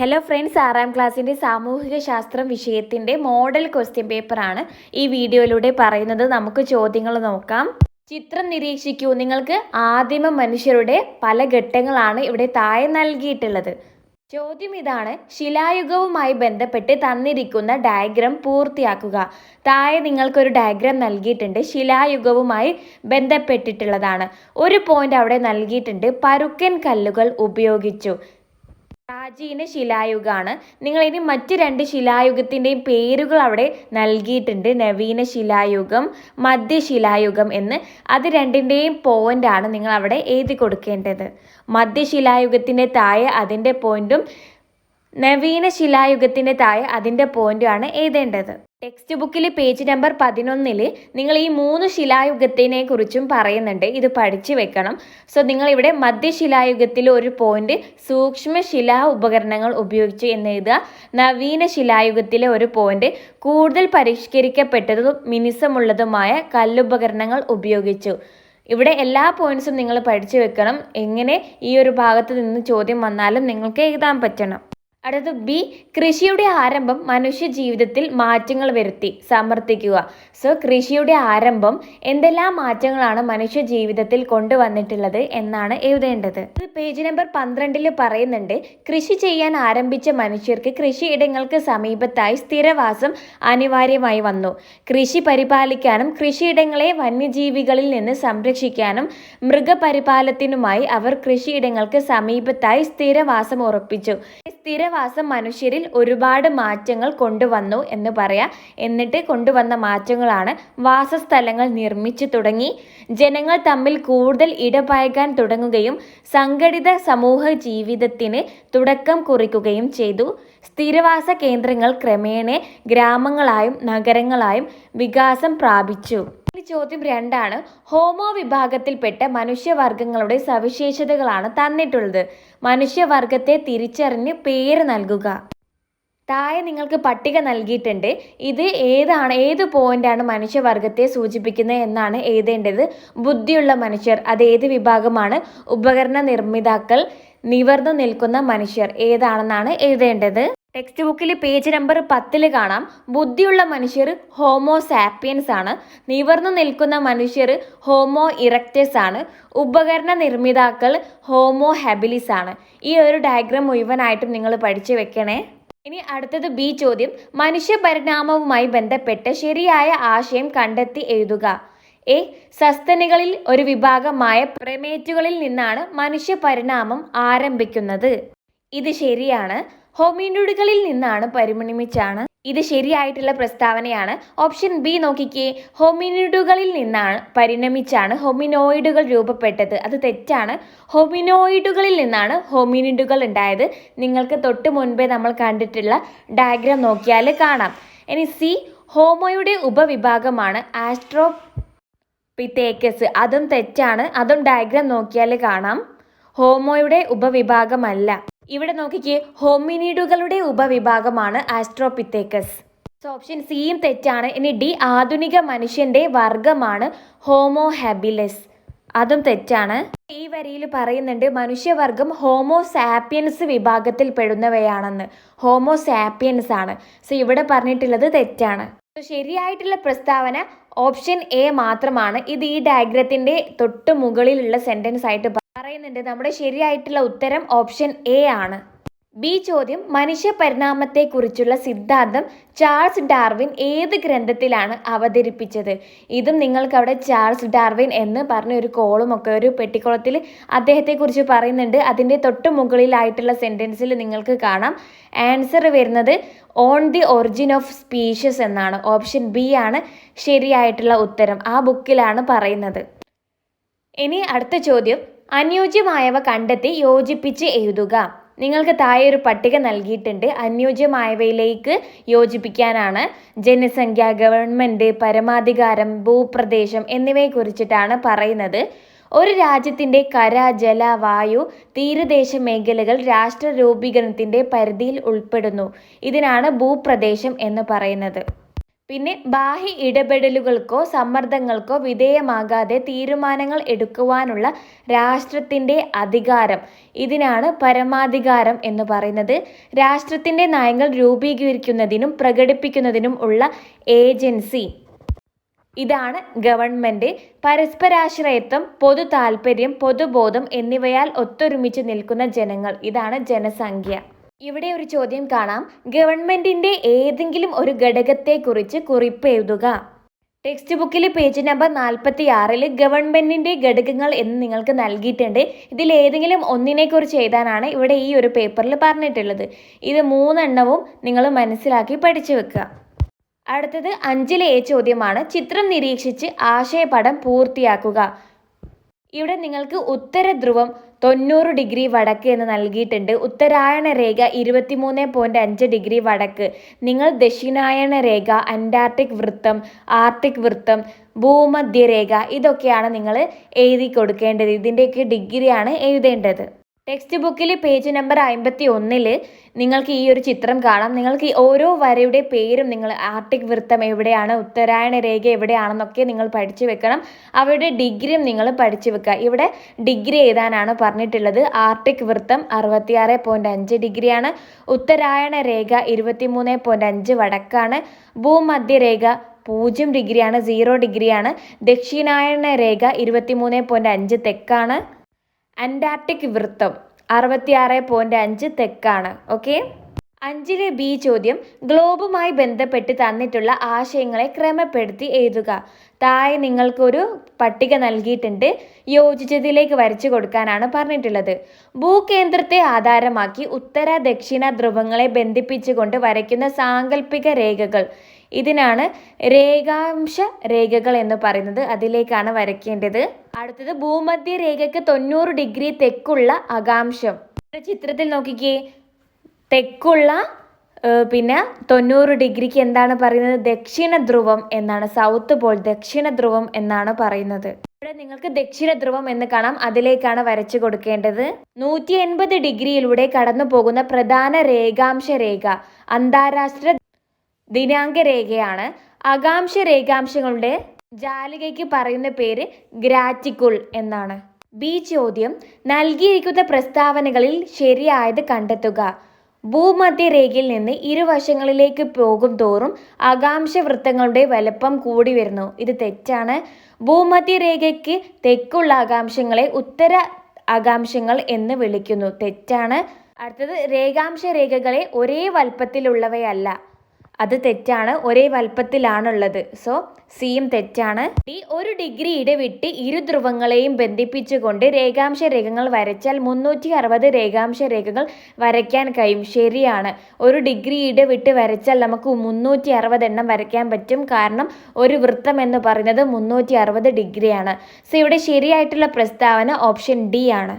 Hello friends, 6ാം ക്ലാസ്സിൻ്റെ സാമൂഹിക ശാസ്ത്രം വിഷയത്തിൻ്റെ മോഡൽ ക്വസ്റ്റ്യൻ പേപ്പറാണ് ഈ വീഡിയോയിലൂടെ പറയുന്നത്. നമുക്ക് ചോദ്യങ്ങൾ നോക്കാം. ചിത്രം നിരീക്ഷിക്കൂ. നിങ്ങൾക്ക് ആദിമ മനുഷ്യരുടെ പല ഘട്ടങ്ങളാണ് ഇവിടെ താഴെ നൽകിയിട്ടുള്ളത്. ചോദ്യം ഇതാണ്: ശിലായുഗവുമായി ബന്ധപ്പെട്ട് തന്നിരിക്കുന്ന ഡയഗ്രാം പൂർത്തിയാക്കുക. താഴെ നിങ്ങൾക്കൊരു ഡയഗ്രാം നൽകിയിട്ടുണ്ട്, ശിലായുഗവുമായി ബന്ധപ്പെട്ടിട്ടുള്ളതാണ്. ഒരു പോയിന്റ് അവിടെ നൽകിയിട്ടുണ്ട്, പരുക്കൻ കല്ലുകൾ ഉപയോഗിച്ചു. പ്രാചീന ശിലായുഗമാണ്. നിങ്ങൾ ഇനി മറ്റ് രണ്ട് ശിലായുഗത്തിൻ്റെയും പേരുകൾ അവിടെ നൽകിയിട്ടുണ്ട്, നവീന ശിലായുഗം, മധ്യശിലായുഗം എന്ന്. അത് രണ്ടിൻ്റെയും പോയിന്റാണ് നിങ്ങൾ അവിടെ എഴുതി കൊടുക്കേണ്ടത്. മധ്യശിലായുഗത്തിൻ്റെ താഴെ അതിൻ്റെ പോയിന്റും നവീന ശിലായുഗത്തിൻ്റെ താഴെ അതിൻ്റെ പോയിന്റുമാണ് എഴുതേണ്ടത്. ടെക്സ്റ്റ് ബുക്കിൽ പേജ് നമ്പർ 11 നിങ്ങൾ ഈ 3 ശിലായുഗത്തിനെ കുറിച്ചും പറയുന്നുണ്ട്. ഇത് പഠിച്ചു വെക്കണം. സോ നിങ്ങളിവിടെ മധ്യശിലായുഗത്തിൽ ഒരു പോയിന്റ് സൂക്ഷ്മ ശിലാ ഉപകരണങ്ങൾ ഉപയോഗിച്ചു എന്ന് എഴുതുക. നവീന ശിലായുഗത്തിലെ ഒരു പോയിന്റ് കൂടുതൽ പരിഷ്കരിക്കപ്പെട്ടതും മിനുസമുള്ളതുമായ കല്ലുപകരണങ്ങൾ ഉപയോഗിച്ചു. ഇവിടെ എല്ലാ പോയിന്റ്സും നിങ്ങൾ പഠിച്ചു വെക്കണം. എങ്ങനെ ഈ ഒരു ഭാഗത്ത് നിന്ന് ചോദ്യം വന്നാലും നിങ്ങൾക്ക് എഴുതാൻ പറ്റണം. അടുത്തത് ബി, കൃഷിയുടെ ആരംഭം മനുഷ്യ ജീവിതത്തിൽ മാറ്റങ്ങൾ വരുത്തി. സമർത്ഥിക്കുക. സോ കൃഷിയുടെ ആരംഭം എന്തെല്ലാം മാറ്റങ്ങളാണ് മനുഷ്യ ജീവിതത്തിൽ കൊണ്ടുവന്നിട്ടുള്ളത് എന്നാണ് എഴുതേണ്ടത്. ഇത് പേജ് നമ്പർ 12 പറയുന്നുണ്ട്, കൃഷി ചെയ്യാൻ ആരംഭിച്ച മനുഷ്യർക്ക് കൃഷിയിടങ്ങൾക്ക് സമീപത്തായി സ്ഥിരവാസം അനിവാര്യമായി വന്നു. കൃഷി പരിപാലിക്കാനും കൃഷിയിടങ്ങളെ വന്യജീവികളിൽ നിന്ന് സംരക്ഷിക്കാനും മൃഗപരിപാലനത്തിനുമായി അവർ കൃഷിയിടങ്ങൾക്ക് സമീപത്തായി സ്ഥിരവാസം ഉറപ്പിച്ചു. സ്ഥിരവാസം മനുഷ്യരിൽ ഒരുപാട് മാറ്റങ്ങൾ കൊണ്ടുവന്നു എന്ന് പറയാം. എന്നിട്ട് കൊണ്ടുവന്ന മാറ്റങ്ങളാണ്: വാസസ്ഥലങ്ങൾ നിർമ്മിച്ചു തുടങ്ങി, ജനങ്ങൾ തമ്മിൽ കൂടുതൽ ഇടപഴകാൻ തുടങ്ങുകയും സംഘടിത സമൂഹ ജീവിതത്തിന് തുടക്കം കുറിക്കുകയും ചെയ്തു. സ്ഥിരവാസ കേന്ദ്രങ്ങൾ ക്രമേണ ഗ്രാമങ്ങളായും നഗരങ്ങളായും വികാസം പ്രാപിച്ചു. ചോദ്യം 2 ഹോമോ വിഭാഗത്തിൽപ്പെട്ട മനുഷ്യവർഗങ്ങളുടെ സവിശേഷതകളാണ് തന്നിട്ടുള്ളത്. മനുഷ്യവർഗത്തെ തിരിച്ചറിഞ്ഞ് പേര് നൽകുക. താഴെ നിങ്ങൾക്ക് പട്ടിക നൽകിയിട്ടുണ്ട്. ഇത് ഏത് പോയിന്റാണ് മനുഷ്യവർഗത്തെ സൂചിപ്പിക്കുന്നത് എന്നാണ് എഴുതേണ്ടത്. ബുദ്ധിയുള്ള മനുഷ്യർ, അത് ഏത് വിഭാഗമാണ്? ഉപകരണ നിർമ്മിതാക്കൾ. നിവർന്നു നിൽക്കുന്ന മനുഷ്യർ ഏതാണെന്നാണ് എഴുതേണ്ടത്. ടെക്സ്റ്റ് ബുക്കിൽ പേജ് നമ്പർ 10 കാണാം, ബുദ്ധിയുള്ള മനുഷ്യർ ഹോമോ സാപ്പിയൻസ് ആണ്. നിവർന്നു നിൽക്കുന്ന മനുഷ്യർ ഹോമോ ഇറക്റ്റസ് ആണ്. ഉപകരണ നിർമ്മിതാക്കൾ ഹോമോ ഹാബിലിസ് ആണ്. ഈ ഒരു ഡയഗ്രാം മുഴുവനായിട്ടും നിങ്ങൾ പഠിച്ചു വെക്കണേ. ഇനി അടുത്തത് ബി ചോദ്യം, മനുഷ്യ പരിണാമവുമായി ബന്ധപ്പെട്ട ശരിയായ ആശയം കണ്ടെത്തി എഴുതുക. എ, സസ്തനികളിൽ ഒരു വിഭാഗമായ പ്രൈമേറ്റുകളിൽ നിന്നാണ് മനുഷ്യ പരിണാമം ആരംഭിക്കുന്നത്. ഇത് ശരിയാണ്. ഹോമിനിഡുകളിൽ നിന്നാണ് പരിണമിച്ചാണ്. ഇത് ശരിയായിട്ടുള്ള പ്രസ്താവനയാണ്. ഓപ്ഷൻ ബി നോക്കിക്കേ, ഹോമിനിഡുകളിൽ നിന്നാണ് പരിണമിച്ചാണ് ഹോമിനോയിഡുകൾ രൂപപ്പെട്ടത്. അത് തെറ്റാണ്. ഹോമിനോയിഡുകളിൽ നിന്നാണ് ഹോമിനിഡുകൾ ഉണ്ടായത്. നിങ്ങൾക്ക് തൊട്ട് മുൻപേ നമ്മൾ കണ്ടിട്ടുള്ള ഡയഗ്രാം നോക്കിയാൽ കാണാം. ഇനി സി, ഹോമോയുടെ ഉപവിഭാഗമാണ് ആസ്ട്രോപിത്തേക്കസ്. അതും തെറ്റാണ്. അതും ഡയഗ്രാം നോക്കിയാൽ കാണാം. ഹോമോയുടെ ഉപവിഭാഗമല്ല. ഇവിടെ നോക്കിക്കേ, ഹോമിനിഡുകളുടെ ഉപവിഭാഗമാണ് ആസ്ട്രോപിത്തേക്കസ്. സോ ഓപ്ഷൻ സിയും തെറ്റാണ്. ഇനി ഡി, ആധുനിക മനുഷ്യന്റെ വർഗമാണ് ഹോമോ ഹാബിലസ്. അതും തെറ്റാണ്. ഈ വരിയിൽ പറയുന്നുണ്ട് മനുഷ്യവർഗം ഹോമോ സാപ്പിയൻസ് വിഭാഗത്തിൽ പെടുന്നവയാണെന്ന്. ഹോമോ സാപ്പിയൻസ് ആണ്. സോ ഇവിടെ പറഞ്ഞിട്ടുള്ളത് തെറ്റാണ്. ശരിയായിട്ടുള്ള പ്രസ്താവന ഓപ്ഷൻ എ മാത്രമാണ്. ഇത് ഈ ഡയഗ്രത്തിന്റെ തൊട്ട് മുകളിലുള്ള സെന്റൻസ് ആയിട്ട് പറയുന്നുണ്ട്. നമ്മുടെ ശരിയായിട്ടുള്ള ഉത്തരം ഓപ്ഷൻ എ ആണ്. ബി ചോദ്യം, മനുഷ്യ പരിണാമത്തെക്കുറിച്ചുള്ള സിദ്ധാന്തം ചാൾസ് ഡാർവിൻ ഏത് ഗ്രന്ഥത്തിലാണ് അവതരിപ്പിച്ചത്? ഇതും നിങ്ങൾക്ക് അവിടെ ചാൾസ് ഡാർവിൻ എന്ന് പറഞ്ഞ ഒരു കോളുമൊക്കെ ഒരു പെട്ടിക്കുളത്തിൽ അദ്ദേഹത്തെക്കുറിച്ച് പറയുന്നുണ്ട്. അതിൻ്റെ തൊട്ട് മുകളിലായിട്ടുള്ള സെൻറ്റൻസിൽ നിങ്ങൾക്ക് കാണാം. ആൻസർ വരുന്നത് on the origin of species എന്നാണ്. ഓപ്ഷൻ ബി ആണ് ശരിയായിട്ടുള്ള ഉത്തരം. ആ ബുക്കിലാണ് പറയുന്നത്. ഇനി അടുത്ത ചോദ്യം, അനുയോജ്യമായവ കണ്ടെത്തി യോജിപ്പിച്ച് എഴുതുക. നിങ്ങൾക്ക് താഴെ ഒരു പട്ടിക നൽകിയിട്ടുണ്ട്. അനുയോജ്യമായവയിലേക്ക് യോജിപ്പിക്കാനാണ്. ജനസംഖ്യ, ഗവൺമെൻറ്, പരമാധികാരം, ഭൂപ്രദേശം എന്നിവയെക്കുറിച്ചിട്ടാണ് പറയുന്നത്. ഒരു രാജ്യത്തിൻ്റെ കര, ജല, വായു, തീരദേശ മേഖലകൾ രാഷ്ട്ര രൂപീകരണത്തിൻ്റെ പരിധിയിൽ ഉൾപ്പെടുന്നു. ഇതിനാണ് ഭൂപ്രദേശം എന്ന് പറയുന്നത്. പിന്നെ ബാഹ്യ ഇടപെടലുകൾക്കോ സമ്മർദ്ദങ്ങൾക്കോ വിധേയമാകാതെ തീരുമാനങ്ങൾ എടുക്കുവാനുള്ള രാഷ്ട്രത്തിൻ്റെ അധികാരം, ഇതിനാണ് പരമാധികാരം എന്ന് പറയുന്നത്. രാഷ്ട്രത്തിൻ്റെ നയങ്ങൾ രൂപീകരിക്കുന്നതിനും പ്രകടിപ്പിക്കുന്നതിനും ഉള്ള ഏജൻസി, ഇതാണ് ഗവൺമെൻറ്. പരസ്പരാശ്രയത്വം, പൊതു താൽപ്പര്യം, പൊതുബോധം എന്നിവയാൽ ഒത്തൊരുമിച്ച് നിൽക്കുന്ന ജനങ്ങൾ, ഇതാണ് ജനസംഖ്യ. ഇവിടെ ഒരു ചോദ്യം കാണാം. ഗവൺമെൻറ്റിൻ്റെ ഏതെങ്കിലും ഒരു ഘടകത്തെക്കുറിച്ച് കുറിപ്പ് എഴുതുക. ടെക്സ്റ്റ് ബുക്കിൽ പേജ് നമ്പർ 46 ഗവൺമെൻറ്റിൻ്റെ ഘടകങ്ങൾ എന്ന് നിങ്ങൾക്ക് നൽകിയിട്ടുണ്ട്. ഇതിൽ ഏതെങ്കിലും ഒന്നിനെക്കുറിച്ച് എഴുതാനാണ് ഇവിടെ ഈ ഒരു പേപ്പറിൽ പറഞ്ഞിട്ടുള്ളത്. ഇത് 3 എണ്ണവും നിങ്ങൾ മനസ്സിലാക്കി പഠിച്ചു വെക്കുക. അടുത്തത് 5ലെ ചോദ്യമാണ്. ചിത്രം നിരീക്ഷിച്ച് ആശയപടം പൂർത്തിയാക്കുക. ഇവിടെ നിങ്ങൾക്ക് ഉത്തര ധ്രുവം 90 ഡിഗ്രി വടക്ക് എന്ന് നൽകിയിട്ടുണ്ട്. ഉത്തരായണ രേഖ 23.5 ഡിഗ്രി വടക്ക്. നിങ്ങൾ ദക്ഷിണായന രേഖ, അന്റാർട്ടിക് വൃത്തം, ആർട്ടിക് വൃത്തം, ഭൂമധ്യരേഖ, ഇതൊക്കെയാണ് നിങ്ങൾ എഴുതി കൊടുക്കേണ്ടത്. ഇതിൻ്റെയൊക്കെ ഡിഗ്രിയാണ് എഴുതേണ്ടത്. ടെക്സ്റ്റ് ബുക്കിൽ പേജ് നമ്പർ 51 നിങ്ങൾക്ക് ഈ ഒരു ചിത്രം കാണാം. നിങ്ങൾക്ക് ഈ ഓരോ വരയുടെ പേരും നിങ്ങൾ ആർട്ടിക് വൃത്തം എവിടെയാണ്, ഉത്തരായണ രേഖ എവിടെയാണെന്നൊക്കെ നിങ്ങൾ പഠിച്ചു വെക്കണം. അവയുടെ ഡിഗ്രിയും നിങ്ങൾ പഠിച്ചു വെക്കുക. ഇവിടെ ഡിഗ്രി എഴുതാനാണ് പറഞ്ഞിട്ടുള്ളത്. ആർട്ടിക് വൃത്തം 66.5 ഡിഗ്രിയാണ്. ഉത്തരായണ രേഖ 23.5 വടക്കാണ്. ഭൂമധ്യരേഖ 0 ഡിഗ്രിയാണ്, 0 ഡിഗ്രിയാണ്. ദക്ഷിണായന രേഖ 23.5 തെക്കാണ്. അന്റാർട്ടിക് വൃത്തം 66.5 തെക്കാണ്. ഓക്കെ. 5ലെ ബി ചോദ്യം. ഗ്ലോബുമായി ബന്ധപ്പെട്ട് തന്നിട്ടുള്ള ആശയങ്ങളെ ക്രമപ്പെടുത്തി എഴുതുക. താഴെ നിങ്ങൾക്കൊരു പട്ടിക നൽകിയിട്ടുണ്ട്. യോജിച്ചതിലേക്ക് വരച്ചു കൊടുക്കാനാണ് പറഞ്ഞിട്ടുള്ളത്. ഭൂകേന്ദ്രത്തെ ആധാരമാക്കി ഉത്തര ദക്ഷിണ ധ്രുവങ്ങളെ ബന്ധിപ്പിച്ചുകൊണ്ട് വരയ്ക്കുന്ന സാങ്കല്പിക രേഖകൾ, ഇതിനാണ് രേഖാംശ രേഖകൾ എന്ന് പറയുന്നത്. അതിലേക്കാണ് വരയ്ക്കേണ്ടത്. അടുത്തത് ഭൂമധ്യ രേഖയ്ക്ക് 90 ഡിഗ്രി തെക്കുള്ള അകാംശം. ചിത്രത്തിൽ നോക്കിക്കേ, തെക്കുള്ള പിന്നെ 90 ഡിഗ്രിക്ക് എന്താണ് പറയുന്നത്? ദക്ഷിണ ധ്രുവം എന്നാണ്. സൗത്ത് പോൾ, ദക്ഷിണ ധ്രുവം എന്നാണ് പറയുന്നത്. ഇവിടെ നിങ്ങൾക്ക് ദക്ഷിണ ധ്രുവം എന്ന് കാണാം. അതിലേക്കാണ് വരച്ചു കൊടുക്കേണ്ടത്. 180 ഡിഗ്രിയിലൂടെ കടന്നു പോകുന്ന പ്രധാന രേഖാംശ രേഖ അന്താരാഷ്ട്ര ദിനാങ്ക രേഖയാണ്. അകാംശ രേഖാംശങ്ങളുടെ ജാലികയ്ക്ക് പറയുന്ന പേര് ഗ്രാറ്റിക്കുൾ എന്നാണ്. ബി ചോദ്യം. നൽകിയിരിക്കുന്ന പ്രസ്താവനകളിൽ ശരിയായത് കണ്ടെത്തുക. ഭൂമധ്യരേഖയിൽ നിന്ന് ഇരുവശങ്ങളിലേക്ക് പോകും തോറും അകാംശ വൃത്തങ്ങളുടെ വലുപ്പം കൂടി വരുന്നു. ഇത് തെറ്റാണ്. ഭൂമധ്യരേഖയ്ക്ക് തെക്കുള്ള അകാംശങ്ങളെ ഉത്തര അകാംശങ്ങൾ എന്ന് വിളിക്കുന്നു. തെറ്റാണ്. അടുത്തത് രേഖാംശ രേഖകളെ ഒരേ വലുപ്പത്തിലുള്ളവയല്ല. അത് തെറ്റാണ്. ഒരേ വലുപ്പത്തിലാണുള്ളത്. സോ സിയും തെറ്റാണ്. ഒരു ഡിഗ്രി ഇടവിട്ട് ഇരു ധ്രുവങ്ങളെയും ബന്ധിപ്പിച്ചുകൊണ്ട് രേഖാംശ രേഖകൾ വരച്ചാൽ 360 രേഖാംശ രേഖകൾ വരയ്ക്കാൻ കഴിയും. ശരിയാണ്. ഒരു ഡിഗ്രി ഇടവിട്ട് വരച്ചാൽ നമുക്ക് 360 എണ്ണം വരയ്ക്കാൻ പറ്റും. കാരണം ഒരു വൃത്തം എന്ന് പറയുന്നത് 360 ഡിഗ്രിയാണ്. സോ ഇവിടെ ശരിയായിട്ടുള്ള പ്രസ്താവന ഓപ്ഷൻ ഡി ആണ്.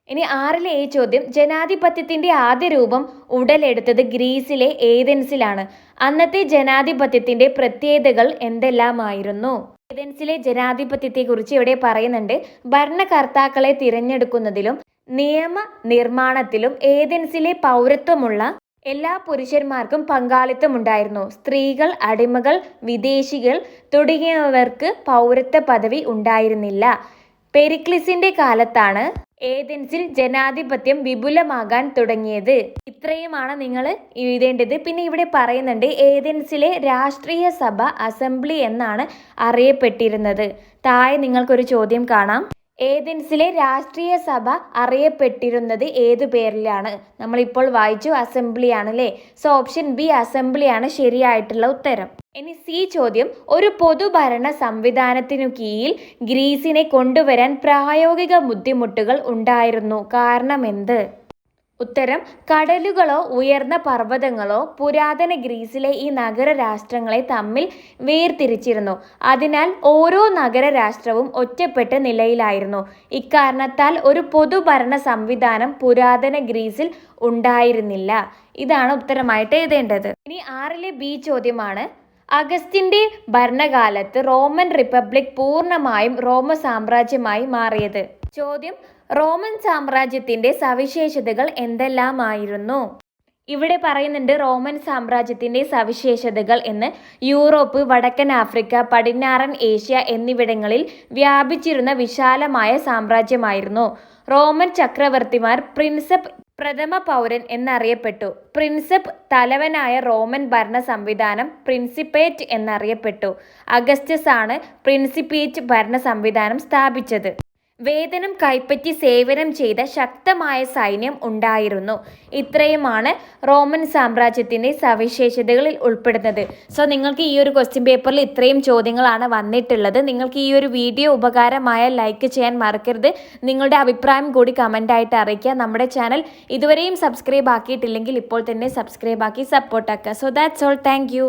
ഇനി 6ലെ ചോദ്യം. ജനാധിപത്യത്തിന്റെ ആദ്യ രൂപം ഉടലെടുത്തത് ഗ്രീസിലെ ഏതൻസിലാണ്. അന്നത്തെ ജനാധിപത്യത്തിന്റെ പ്രത്യേകതകൾ എന്തെല്ലാമായിരുന്നു? ഏതൻസിലെ ജനാധിപത്യത്തെക്കുറിച്ച് ഇവിടെ പറയുന്നുണ്ട്. ഭരണകർത്താക്കളെ തിരഞ്ഞെടുക്കുന്നതിലും നിയമ നിർമ്മാണത്തിലും ഏതൻസിലെ പൗരത്വമുള്ള എല്ലാ പുരുഷന്മാർക്കും പങ്കാളിത്തം ഉണ്ടായിരുന്നു. സ്ത്രീകൾ, അടിമകൾ, വിദേശികൾ തുടങ്ങിയവർക്ക് പൗരത്വ പദവി ഉണ്ടായിരുന്നില്ല. പെരിക്ലിസിന്റെ കാലത്താണ് ഏതൻസിൽ ജനാധിപത്യം വിപുലമാകാൻ തുടങ്ങിയത്. ഇത്രയുമാണ് നിങ്ങൾ എഴുതേണ്ടത്. പിന്നെ ഇവിടെ പറയുന്നുണ്ട് ഏതൻസിലെ രാഷ്ട്രീയ സഭ അസംബ്ലി എന്നാണ് അറിയപ്പെട്ടിരുന്നത്. താഴെ നിങ്ങൾക്കൊരു ചോദ്യം കാണാം. ഏതൻസിലെ രാഷ്ട്രീയ സഭ അറിയപ്പെട്ടിരുന്നത് ഏതു പേരിലാണ്? നമ്മളിപ്പോൾ വായിച്ചു അസംബ്ലിയാണ് അല്ലേ? സോ ഓപ്ഷൻ ബി അസംബ്ലിയാണ് ശരിയായിട്ടുള്ള ഉത്തരം. ഇനി സി ചോദ്യം. ഒരു പൊതുഭരണ സംവിധാനത്തിനു കീഴിൽ ഗ്രീസിനെ കൊണ്ടുവരാൻ പ്രായോഗിക ബുദ്ധിമുട്ടുകൾ ഉണ്ടായിരുന്നു. കാരണം എന്ത്? ഉത്തരം കടലുകളോ ഉയർന്ന പർവ്വതങ്ങളോ പുരാതന ഗ്രീസിലെ ഈ നഗരരാഷ്ട്രങ്ങളെ തമ്മിൽ വേർതിരിച്ചിരുന്നു. അതിനാൽ ഓരോ നഗരരാഷ്ട്രവും ഒറ്റപ്പെട്ട നിലയിലായിരുന്നു. ഇക്കാരണത്താൽ ഒരു പൊതുഭരണ സംവിധാനം പുരാതന ഗ്രീസിൽ ഉണ്ടായിരുന്നില്ല. ഇതാണ് ഉത്തരമായിട്ട് എഴുതേണ്ടത്. ഇനി 6ലെ ബി ചോദ്യമാണ്. അഗസ്റ്റിന്റെ ഭരണകാലത്ത് റോമൻ റിപ്പബ്ലിക് പൂർണ്ണമായും റോമ സാമ്രാജ്യമായി മാറിയത്. ചോദ്യം. റോമൻ സാമ്രാജ്യത്തിന്റെ സവിശേഷതകൾ എന്തെല്ലാമായിരുന്നു? ഇവിടെ പറയുന്നുണ്ട് റോമൻ സാമ്രാജ്യത്തിന്റെ സവിശേഷതകൾ എന്ന്. യൂറോപ്പ്, വടക്കൻ ആഫ്രിക്ക, പടിഞ്ഞാറൻ ഏഷ്യ എന്നിവിടങ്ങളിൽ വ്യാപിച്ചിരുന്ന വിശാലമായ സാമ്രാജ്യമായിരുന്നു. റോമൻ ചക്രവർത്തിമാർ പ്രിൻസപ്പ് പ്രഥമ പൗരൻ എന്നറിയപ്പെട്ടു. പ്രിൻസപ്പ് തലവനായ റോമൻ ഭരണ സംവിധാനം പ്രിൻസിപ്പേറ്റ് എന്നറിയപ്പെട്ടു. അഗസ്റ്റസ് ആണ് പ്രിൻസിപ്പേറ്റ് ഭരണ സംവിധാനം സ്ഥാപിച്ചത്. വേതനം കൈപ്പറ്റി സേവനം ചെയ്ത ശക്തമായ സൈന്യം ഉണ്ടായിരുന്നു. ഇത്രയുമാണ് റോമൻ സാമ്രാജ്യത്തിൻ്റെ സവിശേഷതകളിൽ ഉൾപ്പെടുന്നത്. സോ നിങ്ങൾക്ക് ഈ ഒരു ക്വസ്റ്റ്യൻ പേപ്പറിൽ ഇത്രയും ചോദ്യങ്ങളാണ് വന്നിട്ടുള്ളത്. നിങ്ങൾക്ക് ഈ ഒരു വീഡിയോ ഉപകാരമായ ലൈക്ക് ചെയ്യാൻ മറക്കരുത്. നിങ്ങളുടെ അഭിപ്രായം കൂടി കമൻ്റായിട്ട് അറിയിക്കുക. നമ്മുടെ ചാനൽ ഇതുവരെയും സബ്സ്ക്രൈബ് ആക്കിയിട്ടില്ലെങ്കിൽ ഇപ്പോൾ തന്നെ സബ്സ്ക്രൈബ് ആക്കി സപ്പോർട്ടാക്കുക. So that's all. Thank U.